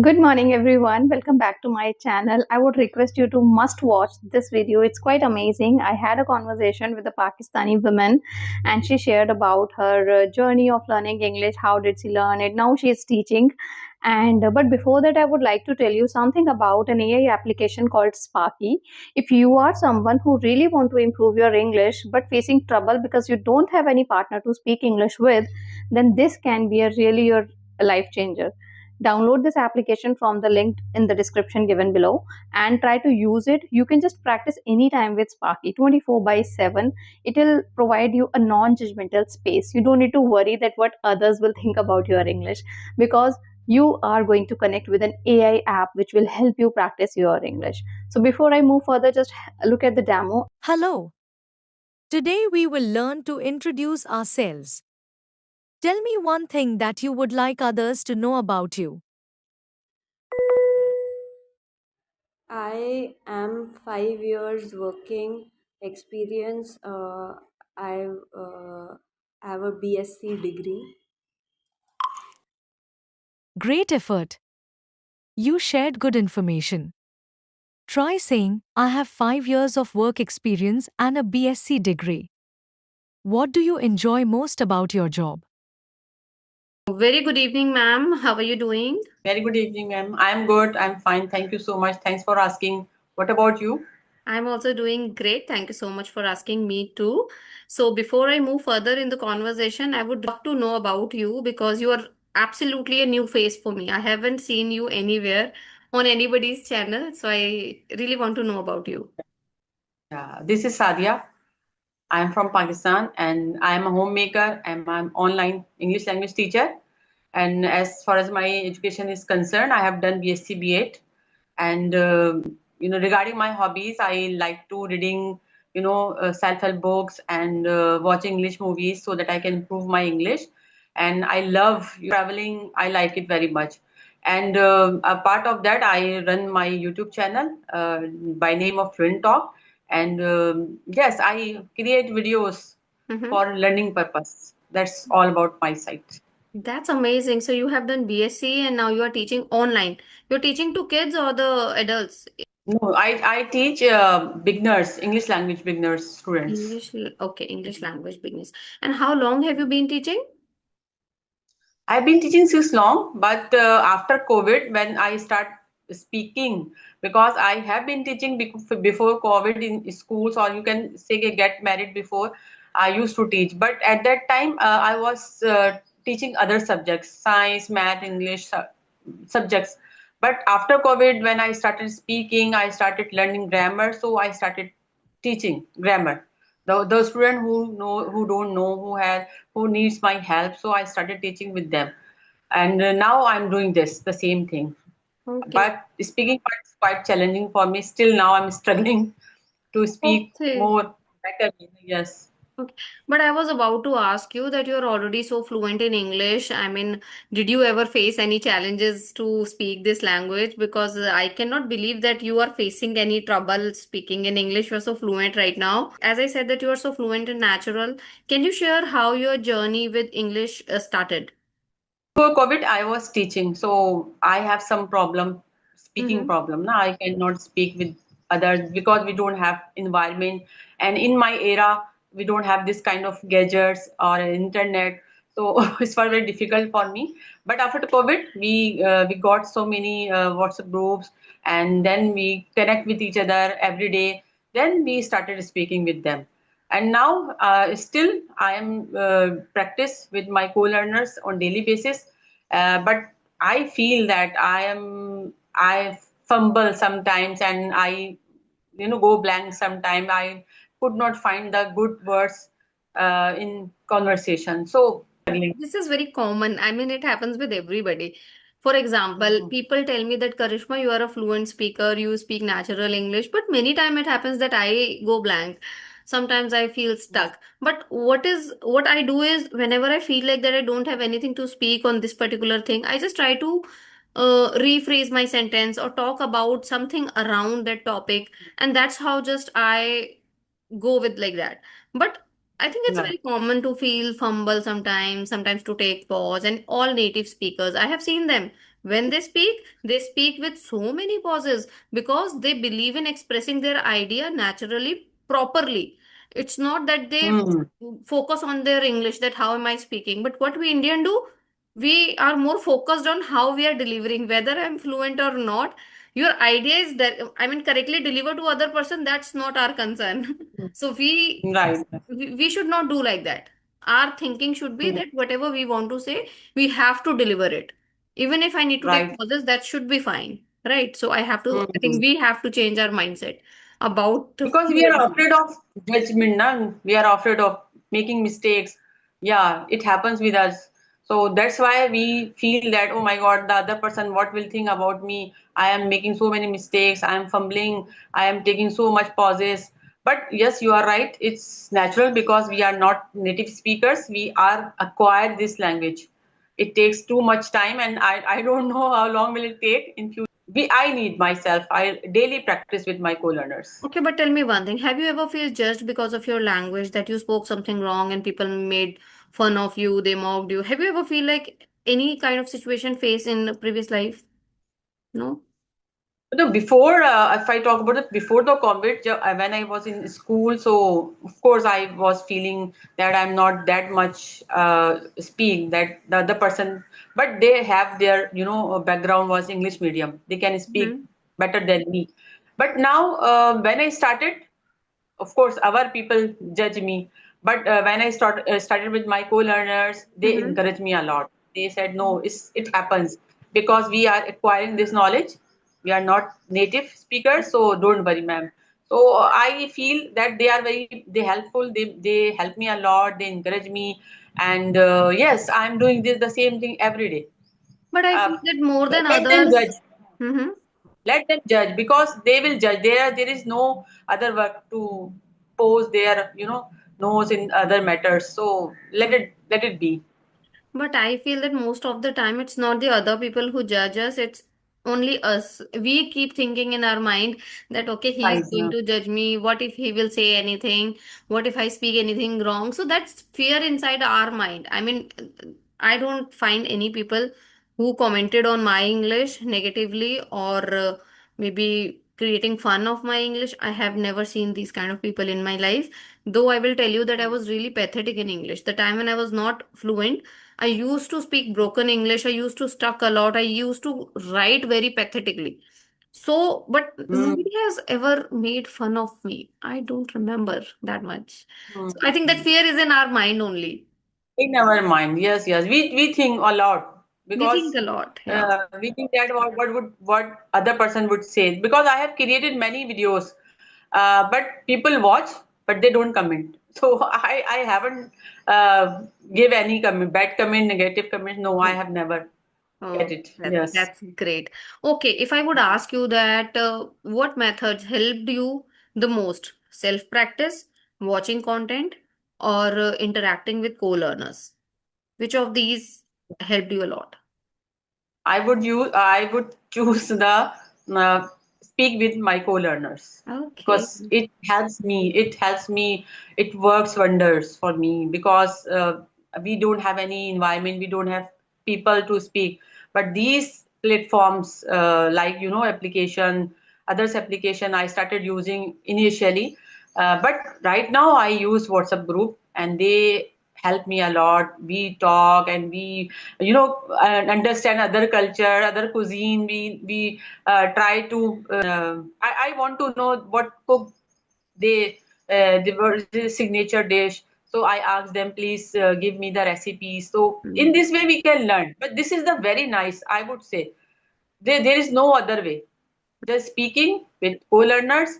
Good morning everyone. Welcome back to my channel. I would request you to must watch this video. It's quite amazing. I had a conversation with a Pakistani woman and she shared about her journey of learning English. How did she learn it? Now she is teaching. And but before that I would like to tell you something about an AI application called Sparky. If you are someone who really want to improve your English but facing trouble because you don't have any partner to speak English with, then this can be a really your life changer. Download this application from the link in the description given below and try to use it. You can just practice anytime with Sparky 24 by 7. It will provide you a non-judgmental space. You don't need to worry that what others will think about your English, because you are going to connect with an AI app which will help you practice your English. So before I move further, just look at the demo. Hello. Today we will learn to introduce ourselves. Tell me one thing that you would like others to know about you. I am 5 years working experience. I have a BSc degree. Great effort. You shared good information. Try saying, I have 5 years of work experience and a BSc degree. What do you enjoy most about your job? Very good evening, ma'am. How are you doing? Very good evening, ma'am. I'm good. I'm fine. Thank you so much. Thanks for asking. What about you? I'm also doing great. Thank you so much for asking me too. So, before I move further in the conversation, I would love to know about you because you are absolutely a new face for me. I haven't seen you anywhere on anybody's channel, so I really want to know about you. Yeah, this is Sadia. I'm from Pakistan and I'm a homemaker and I'm online English language teacher. And as far as my education is concerned, I have done BSc B8. And regarding my hobbies, I like to reading, self-help books and watching English movies so that I can improve my English. And I love traveling. I like it very much. And a part of that, I run my YouTube channel by name of Twin Talk. And yes, I create videos Mhm. for learning purpose. That's all about my site. That's amazing. So, you have done BSc and now you are teaching online. You're teaching to kids or the adults? No, I teach beginners, English language beginners, students. Okay, English language beginners. And how long have you been teaching? I've been teaching since long, but after COVID, when I start speaking, because I have been teaching before COVID in schools, or you can say get married before, I used to teach. But at that time, I was teaching other subjects, science, math, English subjects. But after COVID, when I started speaking, I started learning grammar, so I started teaching grammar. The student who don't know, who needs my help, so I started teaching with them. And now I'm doing the same thing. Okay. But speaking part is quite challenging for me. Still now I'm struggling to speak Okay. more better. Yes. Okay. But I was about to ask you that you're already so fluent in English. I mean, did you ever face any challenges to speak this language? Because I cannot believe that you are facing any trouble speaking in English. You're so fluent right now. As I said that you are so fluent and natural. Can you share how your journey with English started? Before COVID, I was teaching, so I have some problem, speaking Mm-hmm. problem. Now I cannot speak with others because we don't have environment, and in my era, we don't have this kind of gadgets or internet. So it's very difficult for me. But after the COVID, we got so many WhatsApp groups, and then we connect with each other every day. Then we started speaking with them. And now still I am practice with my co-learners on daily basis, but I feel that I fumble sometimes, and I go blank sometimes. I could not find the good words in conversation, so struggling. This is very common. I mean, it happens with everybody. For example, Mhm. people tell me that Karishma, you are a fluent speaker, you speak natural English, but many times it happens that I go blank. Sometimes I feel stuck. But what I do is whenever I feel like that I don't have anything to speak on this particular thing, I just try to rephrase my sentence or talk about something around that topic, and that's how just I go with like that. But I think it's Right. very common to feel fumble sometimes, sometimes to take pause, and all native speakers, I have seen them When they speak with so many pauses because they believe in expressing their idea naturally, properly. It's not that they Hmm. focus on their English, that how am I speaking, but what we Indian do, we are more focused on how we are delivering, whether I'm fluent or not. Your idea is that, I mean, correctly delivered to other person, that's not our concern. So Right. we should not do like that. Our thinking should be Hmm. that whatever we want to say, we have to deliver it. Even if I need to take Right. pauses, that should be fine. Right? So I Hmm. think we have to change our mindset about Because we are fluency. afraid of judgment, na? We are afraid of making mistakes. Yeah, it happens with us. So that's why we feel that, oh my God, the other person, what will think about me? I am making so many mistakes. I am fumbling. I am taking so much pauses. But yes, you are right. It's natural because we are not native speakers. We are acquired this language. It takes too much time, and I don't know how long will it take in future. I need myself. I daily practice with my co-learners. Okay, but tell me one thing. Have you ever feel judged because of your language, that you spoke something wrong and people made fun of you, they mocked you? Have you ever feel like any kind of situation faced in a previous life? No? No, before, if I talk about it, before the COVID, when I was in school, so of course I was feeling that I'm not that much speak that the other person, but they have their, background was English medium. They can speak Hmm. better than me. But now, when I started, of course our people judge me, but when I started with my co-learners, they Mm-hmm. encouraged me a lot. They said no, it happens because we are acquiring this knowledge. We are not native speakers, so don't worry, ma'am. So I feel that they helpful. They help me a lot. They encourage me, and yes, I'm doing the same thing every day. But I uh, feel that more than Let them others. judge. Mm-hmm. Let them judge because they will judge. There is no other work to pose their nose in other matters. So let it be. But I feel that most of the time it's not the other people who judge us, it's only us. We keep thinking in our mind that, okay, he is Guys, going to judge me. What if he will say anything? What if I speak anything wrong? So that's fear inside our mind. I mean, I don't find any people who commented on my English negatively, or maybe creating fun of my English. I have never seen these kind of people in my life. Though I will tell you that I was really pathetic in English. The time when I was not fluent, I used to speak broken English. I used to stuck a lot. I used to write very pathetically. So, but mm, nobody has ever made fun of me. I don't remember that much. So I think that mm. fear is in our mind only. In our mind, yes, yes, we think a lot We think because a lot. Yeah. we think that what other person would say. Because I have created many videos, but people watch, but they don't comment. So I haven't give any comment, bad comment, negative comment. No, I have never get Oh, it. Yes. that's great. Okay, if I would ask you that, what methods helped you the most? Self-practice, watching content, or interacting with co-learners? Which of these helped you a lot? I would choose the uh, speak with my co-learners Okay. because it helps me, it works wonders for me because we don't have any environment, we don't have people to speak. But these platforms, like application, others application I started using initially, but right now I use WhatsApp group and they help me a lot. We talk and we understand other culture, other cuisine. We try to I want to know what cook they were the signature dish. So I asked them, please give me the recipe. So in Mm. this way we can learn. But this is the very nice, I would say. There is no other way. Just speaking with co-learners,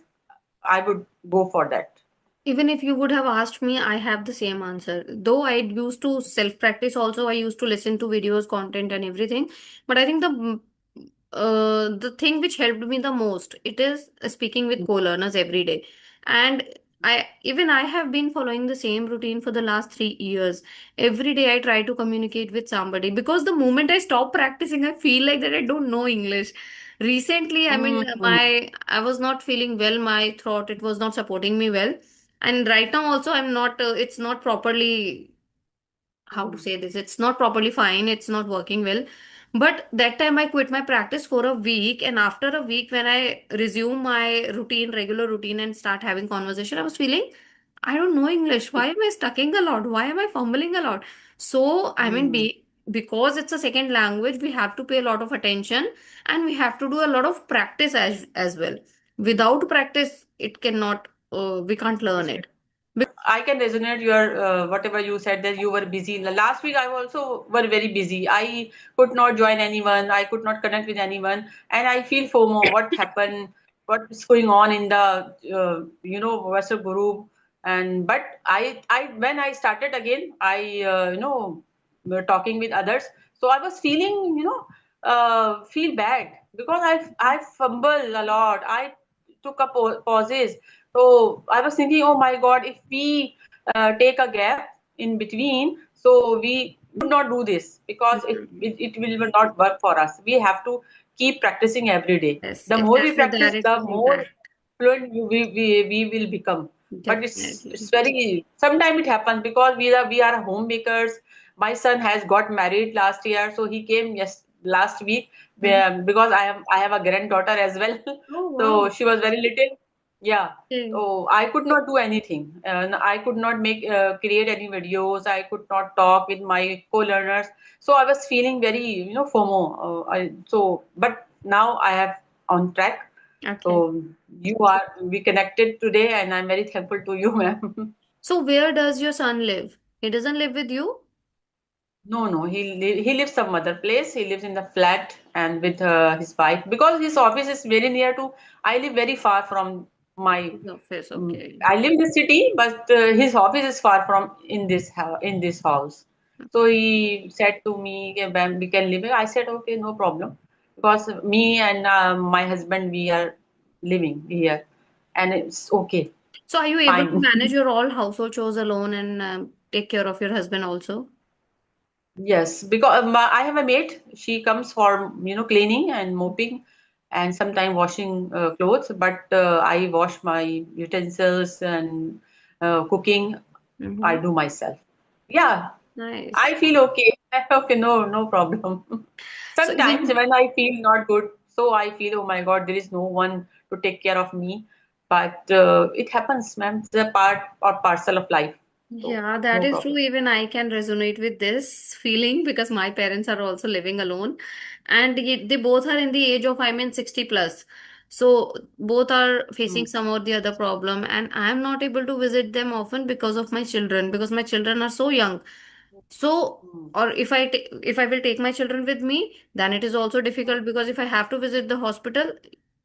I would go for that. Even if you would have asked me, I have the same answer. Though I used to self-practice also, I used to listen to videos, content, and everything. But I think the thing which helped me the most, it is speaking with co-learners every day. And I have been following the same routine for the last 3 years. Every day I try to communicate with somebody, because the moment I stop practicing, I feel like that I don't know English. Recently, I mean, Mm, I was not feeling well. My throat, it was not supporting me well, and right now also I'm not, it's not properly, how to mm, say this, it's not properly fine, it's not working well. But that time I quit my practice for a week, and after a week, when I resume my routine, regular routine, and start having conversation, I was feeling I don't know English. Why am I stucking a lot? Why am I fumbling a lot? So, I mean, Hmm. because it's a second language, we have to pay a lot of attention and we have to do a lot of practice as well. Without practice, it cannot, we can't learn it. I can resonate your whatever you said that you were busy. Last week I also were very busy. I could not join anyone. I could not connect with anyone, and I feel FOMO. What happened? What's going on in the WhatsApp group? And but I when I started again, I were talking with others. So I was feeling feel bad because I fumble a lot. I took up pauses. So I was thinking, oh my God, if we take a gap in between, so we would not do this because it will not work for us. We have to keep practicing every day. Yes, The it more we has a practice, direct the more impact. fluent we will become. But it's Definitely. very sometimes it happens because we are homemakers. My son has got married last year, so he came last week Mhm. because I have a granddaughter as well. Oh, wow. So she was very little. Yeah. Okay. So I could not do anything. I could not create any videos. I could not talk with my co-learners. So I was feeling very, FOMO. But now I have on track. Okay. So we connected today, and I'm very thankful to you, ma'am. So where does your son live? He doesn't live with you? No, no, he lives some other place. He lives in the flat and with his wife because his office is very near to. I live very far from my. His office. Okay. I live in the city, but his office is far from in this house. So he said to me, "Okay, ma'am, we can live here." I said, "Okay, no problem," because me and my husband we are living here, and it's okay, So are you able to fine. manage your all household chores alone and take care of your husband also? Yes, because I have a maid. She comes for cleaning and mopping, and sometimes washing clothes. But I wash my utensils and cooking. I Mm-hmm. do myself. Yeah, I Nice. feel okay. Okay, no problem. So Sometimes even when I feel not good, so I feel, oh my God, there is no one to take care of me. But it happens, ma'am. It's a part or parcel of life. So Yeah, that no is true. problem. Even I can resonate with this feeling because my parents are also living alone and they both are in the age of, I mean, 60 plus. So both are facing Mm. some or the other problem, and I am not able to visit them often because of my children, because my children are so young. So, Mm. or if I will take my children with me, then it is also difficult because if I have to visit the hospital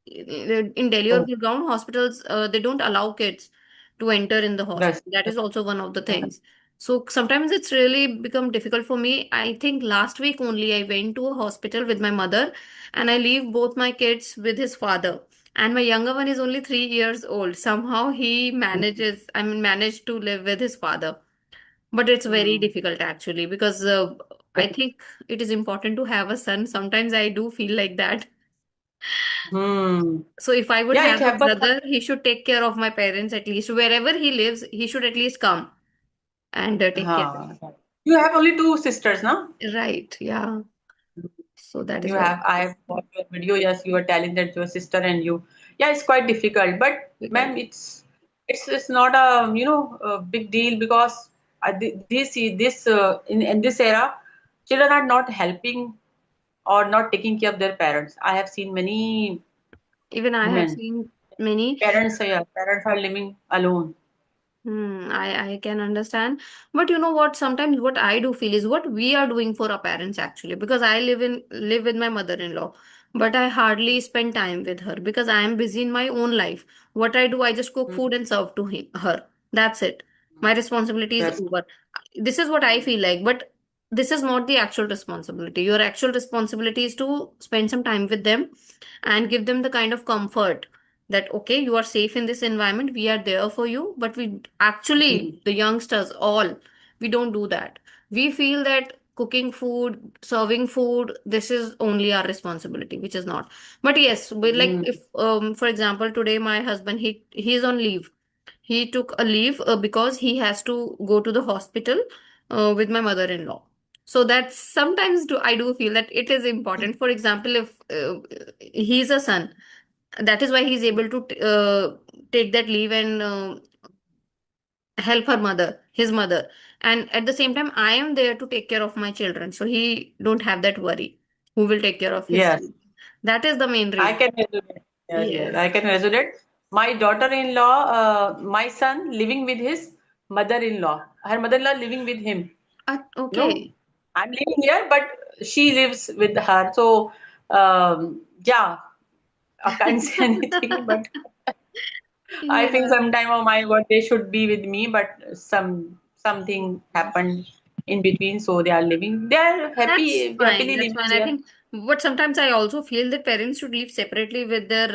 in Delhi or Oh, Gurgaon hospitals, they don't allow kids to enter in the that's hospital. That is also one of the yeah. things. So sometimes it's really become difficult for me. I think last week only I went to a hospital with my mother, and I leave both my kids with his father. And my younger one is only 3 years old. Somehow he manages, I mean, managed to live with his father. But it's very Mm. difficult actually because I think it is important to have a son. Sometimes I do feel like that. Hmm. So if I would Yeah, it have a happens. brother, he should take care of my parents at least. Wherever he lives, he should at least come and take care. Huh. You have only two sisters, no? Right. Yeah. So that is You very have. I have watched your video. Yes, you are telling that your sister and you. Yeah, it's quite difficult. But difficult. ma'am, it's not a big deal because in this era, children are not helping or not taking care of their parents. I have seen many Even I have women. seen many. Parents are living alone. I can understand. But you know what? Sometimes what I do feel is what we are doing for our parents actually. Because I live with my mother-in-law, but I hardly spend time with her because I am busy in my own life. What I do, I just cook Hmm. food and serve to her. That's it. My responsibility is That's over. This is what I feel like, but this is not the actual responsibility. Your actual responsibility is to spend some time with them and give them the kind of comfort that okay, you are safe in this environment, we are there for you. But we actually, the youngsters all, we don't do that. We feel that cooking food, serving food, this is only our responsibility, which is not. But yes, we like, Hmm. if for example today my husband, he is on leave. He took a leave because he has to go to the hospital with my mother-in-law. So that sometimes I do feel that it is important. For example, if he's a son, that is why he's able to take that leave and help his mother, and at the same time I am there to take care of my children, so he don't have that worry who will take care of his Yes, son. That is the main I reason. can resonate. Yes, yes, I Yes. can resonate. My daughter-in-law, my son living with his mother-in-law. Her mother-in-law living with him. You know, Okay. I'm living here, but she lives with her. So, yeah, I can't say anything, but I think Yeah. sometime of my God they should be with me, but something happened in between, so they are living. They are That's fine. happily That's living fine. I there. think, but sometimes I also feel that parents should live separately with their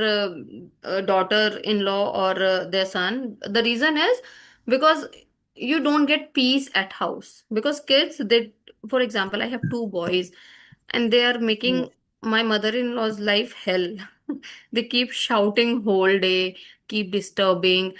daughter-in-law or their son. The reason is because you don't get peace at house. Because kids, they, for example, I have two boys, and they are Hmm. making my mother-in-law's life hell. They keep shouting whole day, keep disturbing.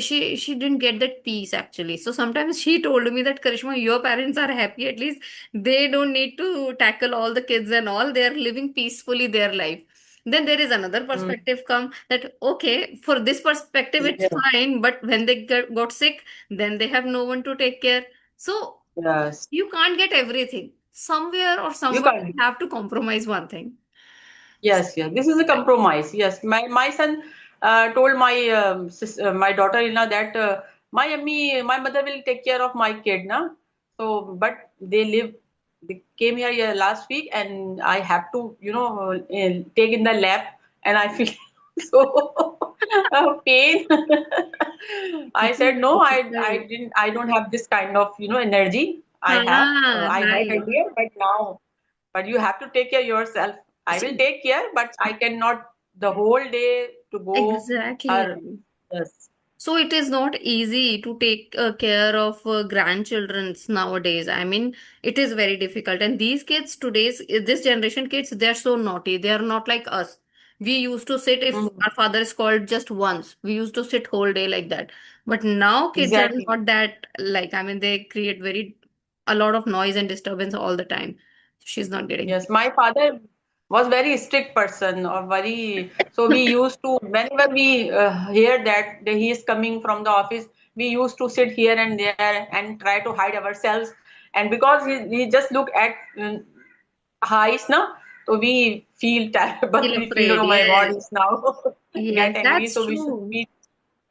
She didn't get that peace actually. So sometimes she told me that Karishma, your parents are happy, at least they don't need to tackle all the kids and all. They are living peacefully their life. Then there is another Hmm. perspective come that okay, for this perspective it's Yeah. fine, but when they got sick, then they have no one to take care. So Yes. you can't get everything. Somewhere or You somewhere can't. you have to compromise one thing. Yes, yes. This is a compromise. Yes, my son told my daughter-in-law that my mother will take care of my kid, na. So, but they came here last week, and I have to, take in the lap, and I feel so pain. I It is said no, difficult. I don't have this kind of, energy. I had Right. earlier, but now. But you have to take care yourself. I will See, take care, but I cannot the whole day to go exactly. her. Yes, So it is not easy to take care of grandchildrens nowadays. I mean, it is very difficult. And these kids today's this generation kids, they're so naughty. They are not like us. We used to sit if Mhm. our father is called just once. We used to sit whole day like that. But now kids are Exactly. not that like. I mean, they create very a lot of noise and disturbance all the time. She's not getting. Yes, my father was very strict person or very, so we used to, whenever we hear that he is coming from the office, we used to sit here and there and try to hide ourselves. And because he just look at highs now, so we feel terrible. Feel We feel, afraid. oh my God, Yes. he's now Yes, get angry. that's So we should true. be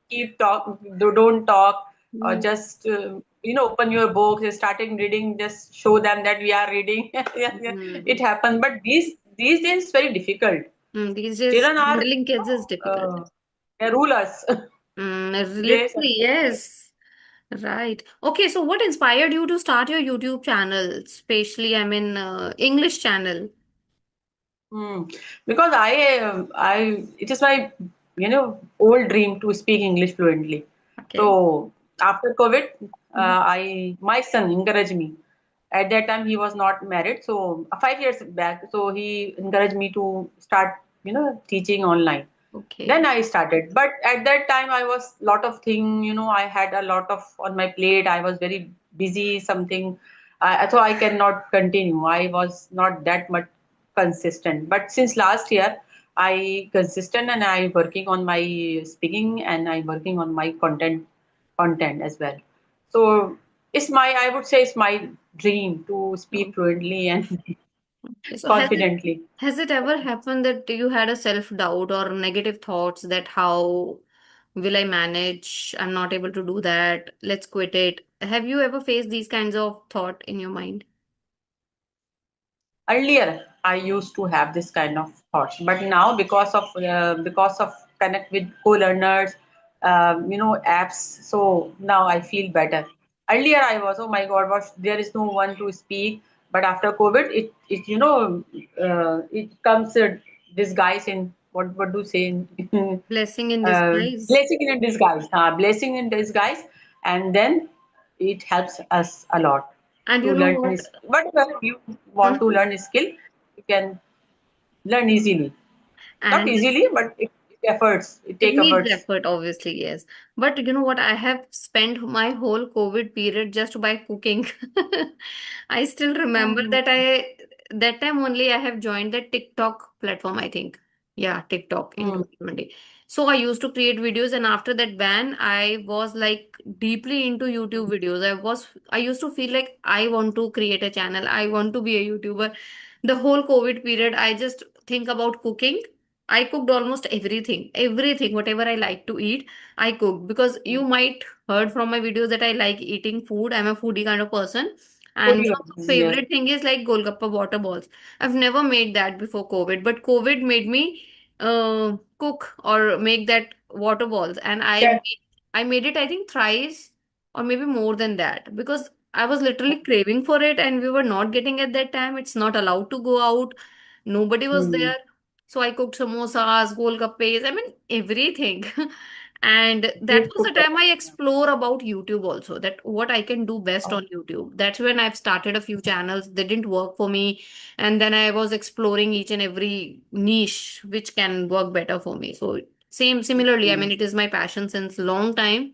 keep talk, don't talk, or Mm, just open your books, starting reading. Just show them that we are reading. Yeah, yeah, it mm. happens. But these days it's very difficult. These days, Children are, handling kids is difficult. they rule us. They Literally, yes. Right. Okay, so what inspired you to start your YouTube channel, especially, I mean, English channel? Hmm. Because it is my, old dream to speak English fluently. Okay. So after COVID, Mhm. my son encouraged me. At that time, he was not married, so 5 years back, so he encouraged me to start, teaching online. Then Okay. I started, but at that time I was lot of thing, I had a lot of on my plate. I was very busy, something, so I cannot continue. I was not that much consistent. But since last year, I consistent and I working on my speaking and I working on my content as well. So I would say it's my dream to speak Oh, fluently and okay. So confidently. has it ever happened that you had a self-doubt or negative thoughts that how will I manage? I'm not able to do that. Let's quit it. Have you ever faced these kinds of thought in your mind? Earlier, I used to have this kind of thoughts, but now because of connect with co-learners, apps. So now I feel better. Earlier, I was, oh my God, there is no one to speak. But after COVID, it comes disguise in what do you say in Blessing in disguise. blessing in a disguise, blessing in disguise, and then it helps us a lot And you to know learn what? this. Whatever you want to Mhm. learn a skill, you can learn easily. Not And easily, but it's efforts. It It take needs efforts. effort, obviously, yes. But you know what? I have spent my whole COVID period just by cooking. I still remember Mm, that that time only I have joined the TikTok platform, I think. Yeah, TikTok in mm, 2020. So I used to create videos, and after that ban, I was like deeply into YouTube videos. I used to feel like I want to create a channel. I want to be a YouTuber. The whole COVID period, I just think about cooking. I cooked almost everything, whatever I like to eat, I cooked because you mm. might heard from my videos that I like eating food. I'm a foodie kind of person. And Foodie one of the lines, yes. favorite thing is like Golgappa water balls. I've never made that before COVID, but COVID made me cook or make that water balls. And Yes. I made it, I think, thrice or maybe more than that because I was literally craving for it and we were not getting at that time. It's not allowed to go out. Nobody was Mm. there. So I cooked samosas, golgappes, I mean everything. And that You was the cook. time I explore about YouTube also, that what I can do best on YouTube. That's when I've started a few channels. They didn't work for me. And then I was exploring each and every niche which can work better for me. So similarly, I Mm. mean, it is my passion since long time.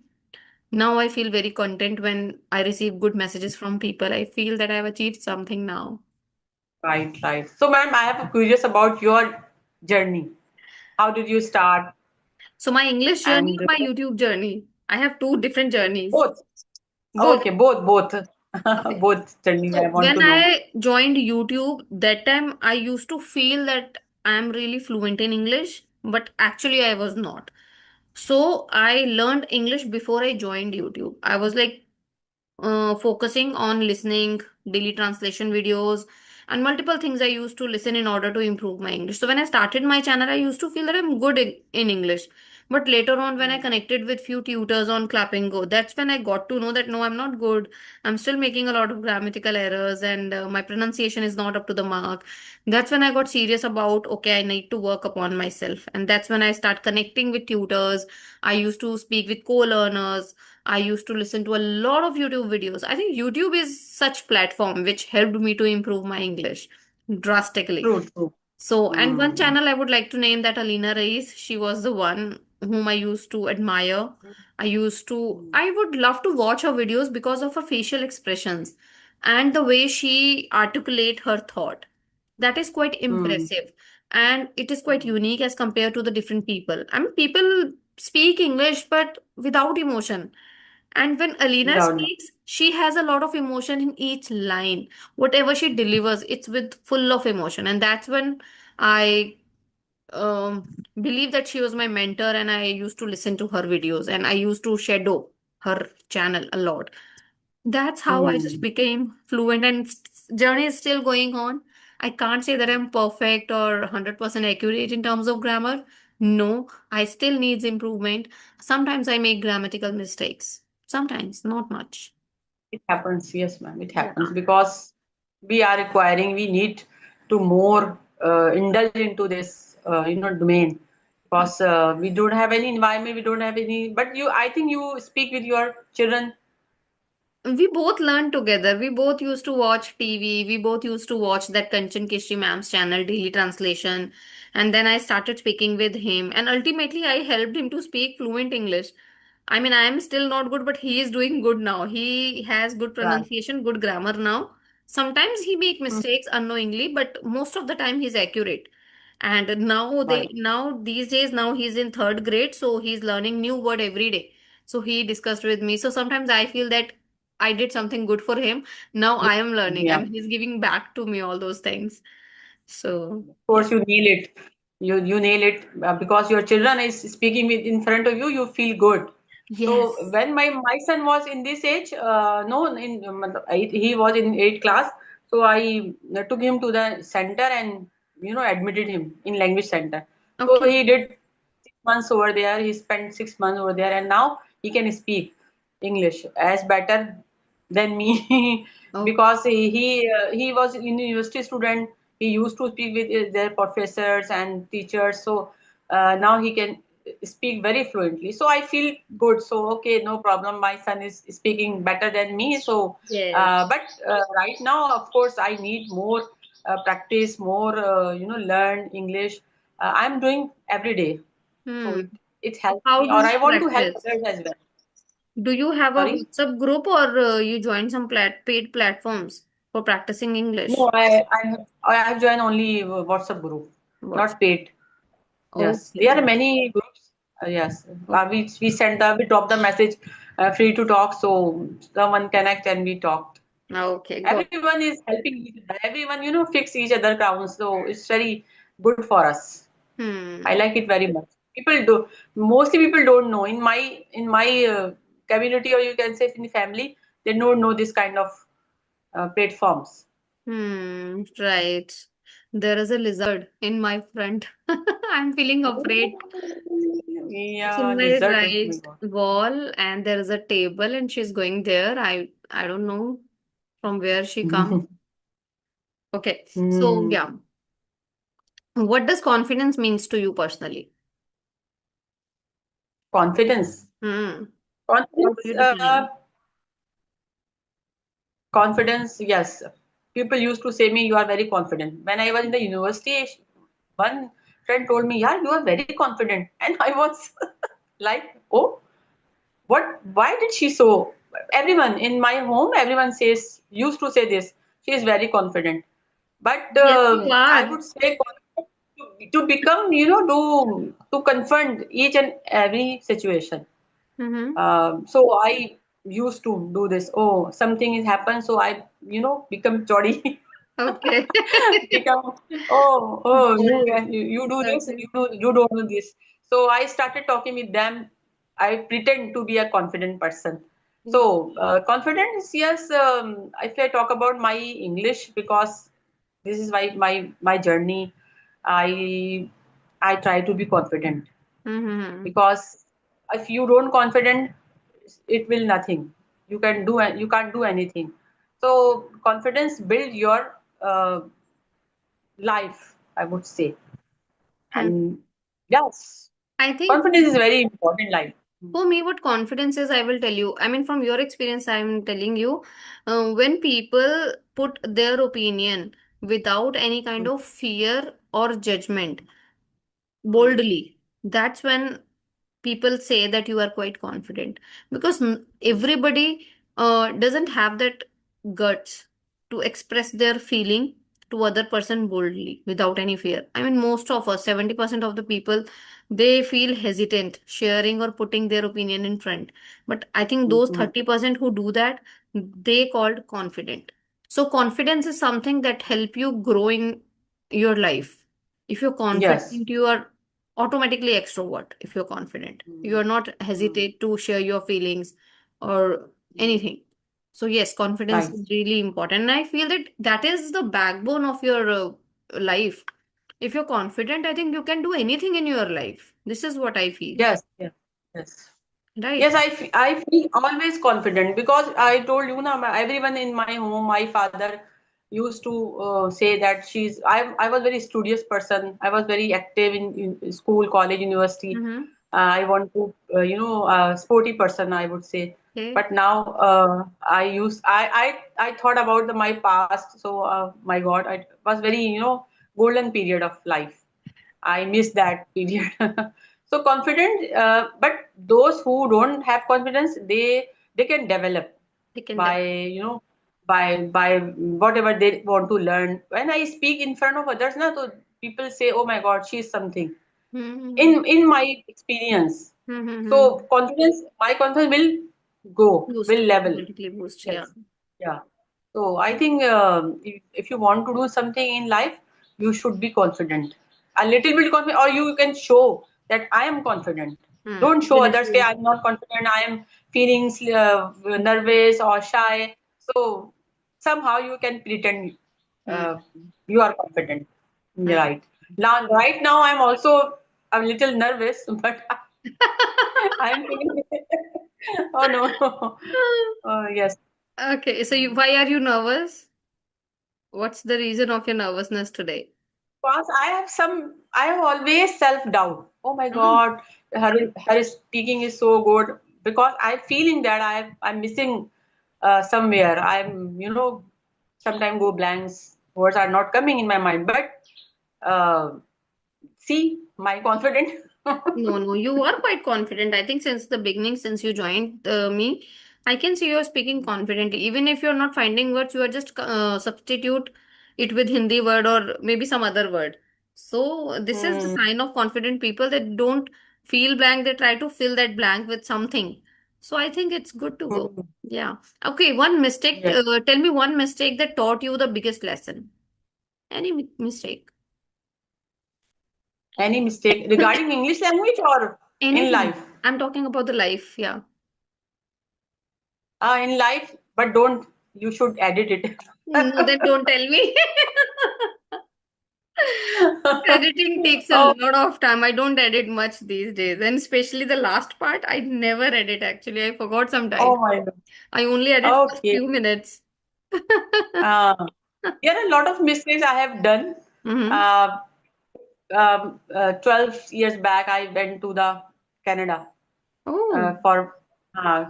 Now I feel very content when I receive good messages from people. I feel that I've achieved something now. Right, right. So, ma'am, I have a curious about your journey. How did you start? So my English journey And or my YouTube journey? I have two different journeys. both. Both. Okay, both. Okay. Both journeys I So want when to know. I joined YouTube, that time I used to feel that I'm really fluent in English, but actually I was not. So I learned English before I joined YouTube. I was like focusing on listening, daily translation videos, and multiple things I used to listen in order to improve my English. So when I started my channel, I used to feel that I'm good in English. But later on, when I Mm. connected with few tutors on Clap and Go, that's when I got to know that no, I'm not good. I'm still making a lot of grammatical errors, and my pronunciation is not up to the mark. That's when I got serious about okay, I need to work upon myself, and that's when I start connecting with tutors. I used to speak with co-learners. I used to listen to a lot of YouTube videos. I think YouTube is such platform which helped me to improve my English drastically. True, true. So, and one Mm. channel I would like to name that Alina Reis. She was the one whom I used to admire. Mm. I would love to watch her videos because of her facial expressions and the way she articulate her thought. That is quite Mm. impressive. And it is quite unique as compared to the different people. I mean, people speak English, but without emotion. And when Alina Without no. speaks, she has a lot of emotion in each line. Whatever she delivers, it's with full of emotion. And that's when I believe that she was my mentor and I used to listen to her videos and I used to shadow her channel a lot. That's how I just Mm. became fluent and journey is still going on. I can't say that I'm perfect or 100% accurate in terms of grammar. No, I still needs improvement. Sometimes I make grammatical mistakes. Sometimes, not much. It happens, yes, ma'am. It Yeah. happens because we need to more indulge into this, domain. Because we don't have any environment, we don't have any. But I think you speak with your children. We both learned together. We both used to watch TV. We both used to watch that Kanchan Kishri ma'am's channel, Daily Translation. And then I started speaking with him. And ultimately, I helped him to speak fluent English. I mean, I am still not good, but he is doing good now. He has good Right. pronunciation, good grammar now. Sometimes he make mistakes unknowingly, but most of the time he's accurate. And Right. now these days now he's in third grade, so he's learning new word every day. So he discussed with me. So sometimes I feel that I did something good for him. Now I am learning Yeah. and he's giving back to me all those things. So Of yeah. course, you nail it. You nail it because your children is speaking with in front of you. You feel good. So Yes. when my son was in this age, no, he was in 8th class. So I took him to the center and admitted him in language center. So Okay. he did 6 months over there. He spent 6 months over there, and now he can speak English as better than me Oh, because he was a university student. He used to speak with their professors and teachers. So now he can speak very fluently. So I feel good. So okay, no problem. My son is speaking better than me. So, yes. but right now, of course, I need more practice, more learn English. I'm doing every day. So Hmm. it helps How me, do or you I want to help practice? others as well. Do you have a Sorry. WhatsApp group or you join some paid platforms for practicing No, English? I have joined only WhatsApp group, WhatsApp. not paid. Yes, there Okay. are many groups. Yes, Okay. we drop the message, free to talk, so someone connect and we talked. Okay. Got. Everyone is helping each other. Everyone, fix each other grounds. So it's very good for us. I Hmm. like it very much. Mostly people don't know. In my community, or you can say in the family, they don't know this kind of platforms. Hmm. Right. There is a lizard in my front. I'm feeling afraid. It's Yeah, in my lizard. Oh my right God. wall, and there is a table, and she's going there. I don't know from where she come. Okay. So Hmm. yeah, what does confidence means to you personally? Confidence. Hmm. How do Confidence. you define? Confidence. Yes. People used to say me, you are very confident. When I was in the university, one friend told me, yeah, you are very confident. And I was like, oh, what? Why did she so? Everyone in my home, everyone used to say this. She is very confident. But Yes, you I are. would say confident to become, to confront each and every situation. Mm-hmm. So I used to do this. Oh, something has happened, so I, become chody. Okay. Become, oh, Bold. you do this, Okay. you don't do this. So I started talking with them. I pretend to be a confident person. So confidence, yes. If I talk about my English, because this is why my journey, I I try to be confident, Mm-hmm. because if you don't confident, it will nothing. You can't do anything. So confidence build your life, I would say. And yes, I think confidence is very important life. for me, what confidence is, I will tell you. I mean, from your experience, I'm telling you, when people put their opinion without any kind Mm, of fear or judgment, mm, boldly, that's when people say that you are quite confident, because mm, everybody doesn't have that guts to express their feeling to other person boldly without any fear. I mean, most of us, 70% of the people, they feel hesitant sharing or putting their opinion in front, but I think mm, those mm. 30% who do that, they called confident. So confidence is something that help you grow in your life. If you're Yes. confident, you are automatically extrovert. If you're confident, you Mm, are not mm, hesitate to share your feelings or mm. anything. So yes, confidence Right. is really important, and I feel that that is the backbone of your life. If you're confident, I think you can do anything in your life. This is what I feel. Yes. Yes. Yes. Yes, Right. I feel always confident, because I told you now, everyone in my home, my father used to say that I was very studious person. I was very active in school, college, university. Mm-hmm. I want to, sporty person, I would say. Okay. But now I thought about my past. So my God, it was very, golden period of life. I miss that period. So confident, but those who don't have confidence, they can develop They can by, by whatever they want to learn. When I speak in front of others, na, so people say, "Oh my God, she's something." develop. In my experience, Mm-hmm. so my confidence will go, Boost, will level. automatically boost. Yeah. Yes, yeah. So I think if you want to do something in life, you should be confident. A little bit confident, or you can show that I am confident. Don't show Even if others, okay, you. I'm not confident, I am feeling nervous or shy. So somehow you can pretend Hmm. uh, you are confident. Hmm. Right. Right now, I'm also a little nervous, but I'm feeling. Oh no. Yes. Okay, so why are you nervous? What's the reason of your nervousness today? Because I have always self-doubt. Oh my Mm. God, her speaking is so good, because I'm feeling that I'm missing somewhere. Sometimes go blanks. Words are not coming in my mind. But see, my confidence. No, no, you are quite confident. I think since the beginning, since you joined me, I can see you're speaking confidently. Even if you're not finding words, you are just substitute it with Hindi word or maybe some other word. So this is the Hmm. sign of confident people that don't feel blank. They try to fill that blank with something. So I think it's good to go. Hmm. Yeah. Okay. One mistake. Yes. Tell me one mistake that taught you the biggest lesson. Any mistake? Any mistake regarding English language or in Anything. life? I'm talking about the life. Yeah. In life, but don't, you should edit it. No, then don't tell me. Editing takes a Oh, lot of time. I don't edit much these days. And especially the last part, I never edit actually. I forgot oh sometimes. my God. I only edit first Okay. few minutes. Uh, there are a lot of mistakes I have done. Mm-hmm. Uh, 12 years back, I went to the Canada Oh. for uh,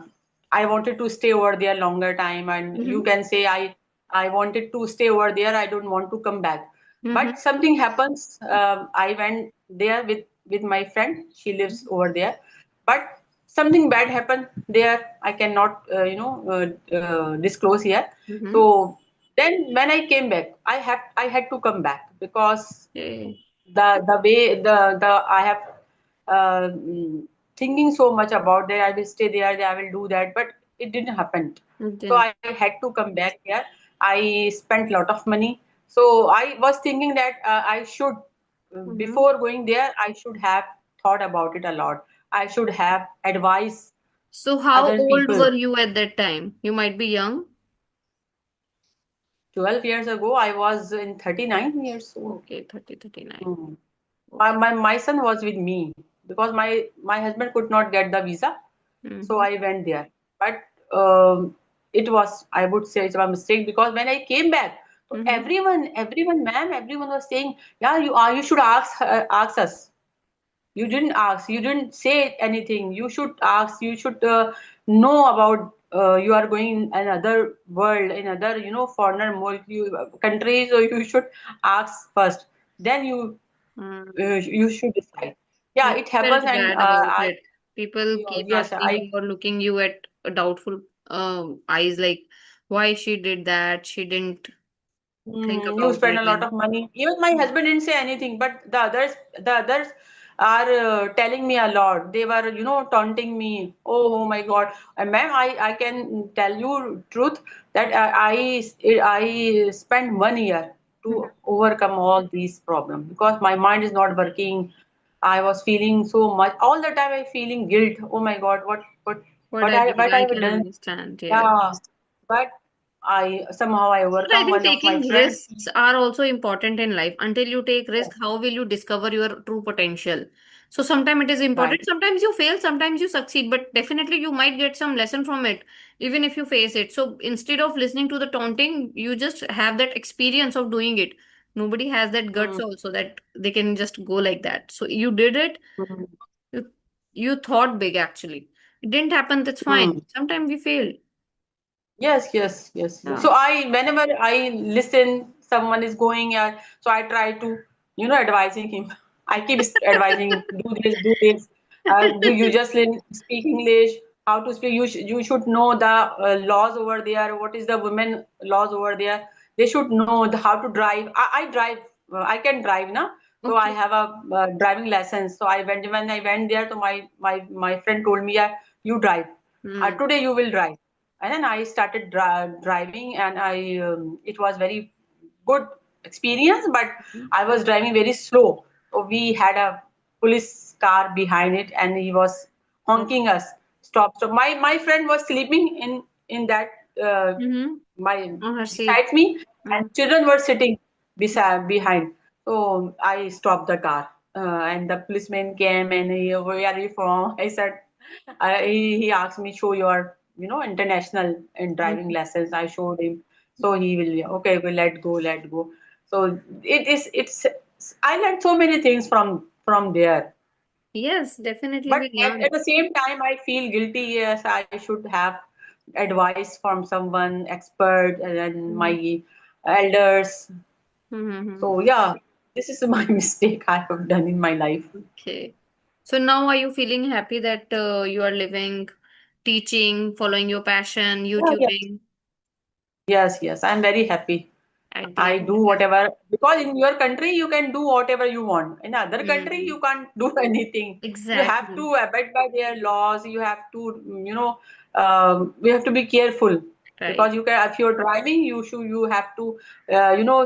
I wanted to stay over there longer time, and you Mm-hmm. can say I wanted to stay over there. I don't want to come back. Mm-hmm. But something happens. I went there with my friend. She lives over there, but something bad happened there. I cannot disclose here. Mm-hmm. So then when I came back, I had to come back because Okay. the way the I have thinking so much about that I will stay there, that I will do that, but it didn't happen. So Then. I had to come back here. I spent a lot of money. So I was thinking that I should, Mm-hmm. before going there, I should have thought about it a lot. I should have advised So how other old people. were you at that time? You might be young. 12 years ago, I was in 39 years old. Okay, 30, 39. Hmm. My, Okay. my my son was with me because my husband could not get the visa, so Mm-hmm. I went there. But it was, I would say, it's a mistake because when I came back, so Mm-hmm. everyone, ma'am, everyone was saying, yeah, you should ask us. You didn't ask. You didn't say anything. You should ask. You should know about. You are going in another world, another foreigner country. So you should ask first. Then Mm. you should decide. Yeah, You it felt happens, and bad about it. People keep yes, asking I you or looking you at a doubtful eyes, like why she did that. She didn't think You about spend it. a lot And of money. Even my husband didn't say anything, but the others are telling me a lot. They were, taunting me. Oh my God, ma'am, I can tell you truth that I spent 1 year to overcome all these problems because my mind is not working. I was feeling so much all the time. I feeling guilt. Oh my God, what I did, what I I've can done. understand. Yeah. Yeah, but I somehow I But I overcome. think One of my taking friends. risks are also important in life. Until you take risk, how will you discover your true potential? So sometimes it is important. Right. Sometimes you fail, sometimes you succeed, but definitely you might get some lesson from it, even if you face it. So instead of listening to the taunting, you just have that experience of doing it. Nobody has that guts Mm, also that they can just go like that. So you did it. mm, You, you thought big actually. It didn't happen, that's fine. mm. Sometimes we fail. Yes, yes, yes, yes. Yeah. So whenever I listen, someone is going, so I try to, advising him. I keep advising, do this. Do you just speak English? How to speak? You should know the laws over there. What is the women laws over there? They should know how to drive. I drive. I can drive now. So I Okay. have a driving license. So when I went there, so my friend told me, yeah, you drive. Hmm. Today you will drive. And then I started driving, and it was very good experience, but I was driving very slow. So we had a police car behind it, and he was honking us, stop, stop. My friend was sleeping in that Mm-hmm. my On her seat. beside me, and Mm. children were sitting beside behind. So I stopped the car, and the policeman came, and where are you from? I said, he asked me, show your international and driving Mhm. lessons. I showed him, so he will, okay, well, let go, let go. So it's I learned so many things from there. Yes, definitely But we at learn. the same time, I feel guilty. Yes, I should have advice from someone expert and Mhm. my elders. Mhm. So yeah, this is my mistake I have done in my life. Okay. So now are you feeling happy that you are living, teaching, following your passion, Yeah, yeah. YouTubing? Yes, I'm very happy. At the I end, do that is whatever, because in your country you can do whatever you want. In other country mm, you can't do anything. You have exactly to abide by their laws. You have to, we have to be careful, right. because you can, if you're driving, you have to,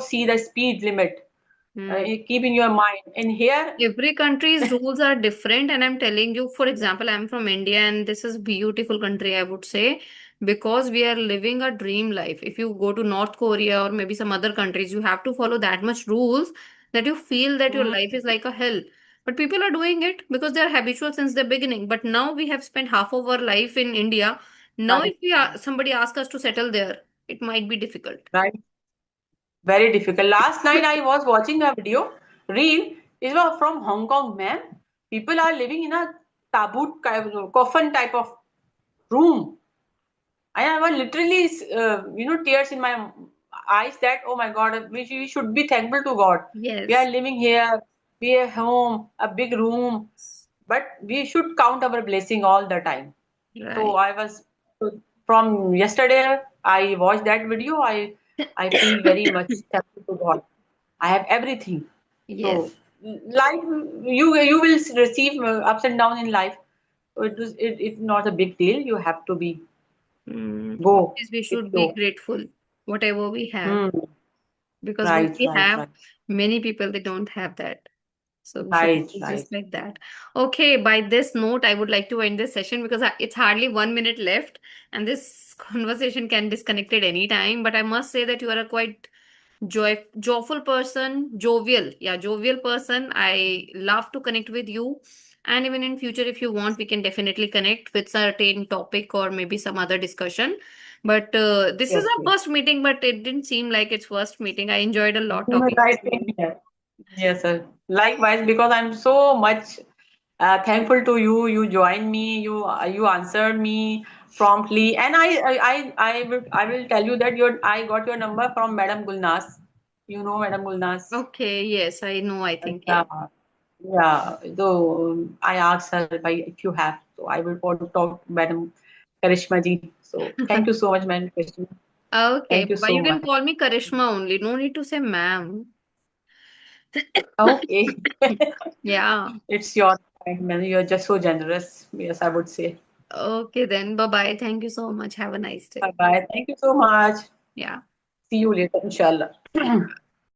see the speed limit. Mm. Keep in your mind. And here, Every country's rules are different, and I'm telling you, for example, I'm from India, and this is beautiful country, I would say, because we are living a dream life. If you go to North Korea or maybe some other countries, you have to follow that much rules that you feel that your mm, life is like a hell. But people are doing it because they are habitual since the beginning. But now we have spent half of our life in India. Now, right, if somebody asks us to settle there, it might be difficult. right. Very difficult. Last night I was watching a video, reel, it was from Hong Kong, ma'am. People are living in a taboot coffin type of room. I was literally, tears in my eyes that, oh my God, we should be thankful to God. We are Yes, living here, we have home, a big room, but we should count our blessing all the time. So right. I was, from yesterday, I watched that video. I feel very much thankful to God. I have everything. So Yes. life, you will receive ups and downs in life. So it's not a big deal. You have to be go Always we with should be flow. grateful whatever we have Hmm. because what Right, we right, have, right, many people they don't have that. So we should right, always right. respect that. Okay, by this note, I would like to end this session because it's hardly 1 minute left, and this conversation can disconnect at any time. But I must say that you are a quite joyful person, jovial person. I love to connect with you, and even in future if you want we can definitely connect with certain topic or maybe some other discussion. But this is Yes, our yes. first meeting, but it didn't seem like it's first meeting. I enjoyed a lot talking Right, to same you. here. Yes, sir. Likewise, because I'm so much thankful to you. You joined me. You answered me promptly, and I will tell you that I got your number from Madam Gulnas. You know Madam Gulnas. Okay, yes, I know, I think, Yeah, yes. yeah. So I asked her if you have. So I will want to talk to Madam Karishma ji. So thank you so much, Madam Karishma. Okay, Thank you Baba, so you can much. call me Karishma only. No need to say ma'am. Okay. Yeah. It's your time, man. You're just so generous. Yes, I would say. Okay, then. Bye-bye. Thank you so much. Have a nice day. Bye bye. Thank you so much. Yeah. See you later, inshallah.